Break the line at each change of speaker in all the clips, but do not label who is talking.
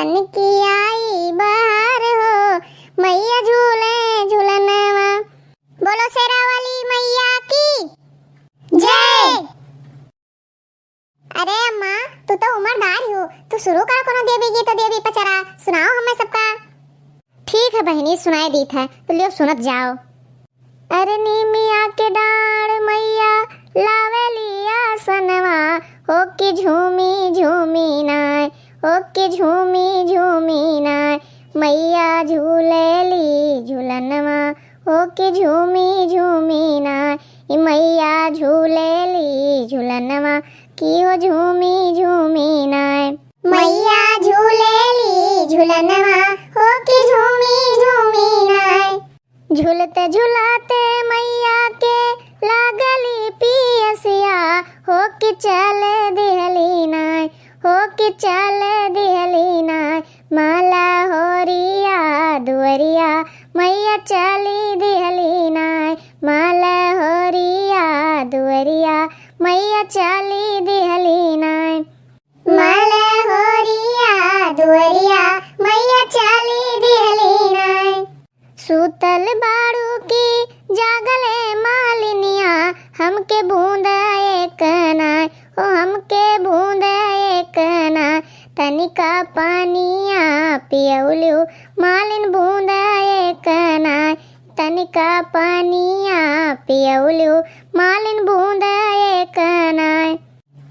बन की आई बहार हो, मैया झूले झूलनवा। बोलो शेरा वाली मैया की जय। अरे अम्मा, तू तो उम्रदार हो, तू शुरू करो कोनो देवी गीत तो देवी पचरा सुनाओ हमें सबका। ठीक है बहनी, सुनाई दी था तो लियो सुनत जाओ। अरे नीमिया के डाढ़ मैया लावेलिया सनवा, हो के झूमी झूमी नाय, हो के झूमी झूमी नाय, मैया झूलेली झूलनवा, हो के झूमी झूमी नाय, मैया झूलेली झूलनवा, की हो झूमी झूमी नाय, मैया झूलेली झूलनवा, हो के झूमी झूमी नाय। झूलते झुलाते मैया के लागली पियसिया, हो के चल दिहली नाय, हो के चल दिहली नाय, माला होरिया दुवरिया, मैया चली दिहली नाय, माला होरिया दुवरिया, मैया चली दिहली नाय, माला होरिया दुवरिया, मैया चली दिहली नाय। सूतल बाड़ू की जागले मालिनिया, हमके बूंद एक नाय, ओ हमके बूंद एक नाय, तनिका पानिया पियौलियो मालिन बूंद एक नाय, तनिका पानिया पियौलियो मालिन बूंद एक नाय,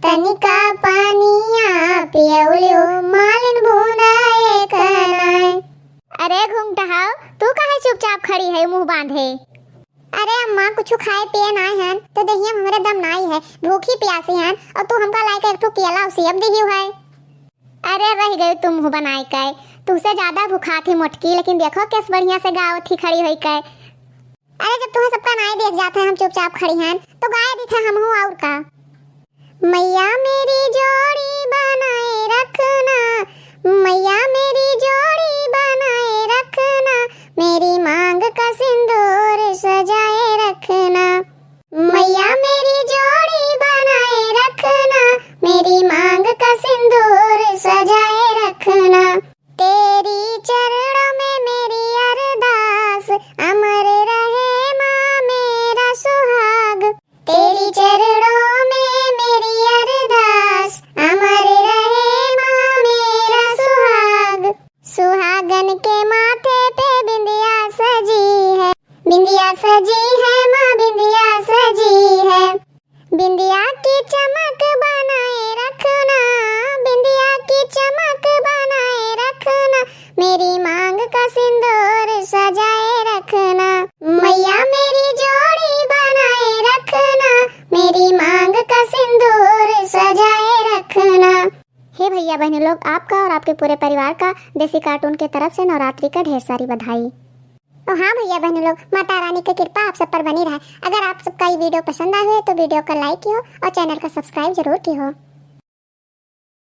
तनिका पानिया पियौलियो मालिन बूंद एक नाय। अरे घूंघटहाव, तू काहे चुपचाप खड़ी है मुंह बांधे? अरे अम्मा, कुछ खाए पिए नाई हन तो दहिया हमरे दम नाई है, भूखी प्यासी हन और तू हमका लायक एक ठो केला सेब दिहियो है। अरे रह गई तुम मुंह बनाई के, तुझसे ज्यादा भूखा थी मोटकी, लेकिन देखो किस बढ़िया से गावत थी खड़ी हुई के। अरे जब तुम्हें सबका नाई देख जाता है हम चुपचाप खड़ी हन तो गाय दिखे हम हूँ और का। मैया मेरी जोड़ी बनाए रखना, मैया मेरी जोड़ी बनाए रखना, मेरी मांग का सिंदूर सजाए रखना, मैया मेरी जोड़ी बनाए रखना, मेरी मांग का सिंदूर सजाए रखना, तेरी चरणों में मेरी अरदास, अमर रहे माँ मेरा सुहाग, तेरी चरणों में मेरी अरदास, अमर रहे माँ मेरा सुहाग। सुहागन के माथे पे बिंदिया सजी है, बिंदिया सजी है माँ बिंदिया सजी है, बिंदिया की चमक बनाए रखना, बिंदिया की चमक बनाए रखना, मेरी मांग का सिंदूर सजाए रखना, मैया मेरी जोड़ी बनाए रखना, मेरी मांग का सिंदूर सजाए रखना। हे भैया बहनों लोग, आपका और आपके पूरे परिवार का देसी कार्टून के तरफ से नवरात्रि का ढेर सारी बधाई। और हाँ भैया बहनों लोग, माता रानी की कृपा आप सब पर बनी रहे। अगर आप सबका ये वीडियो पसंद आए हो तो वीडियो को लाइक किया और चैनल का सब्सक्राइब जरूर किया हो।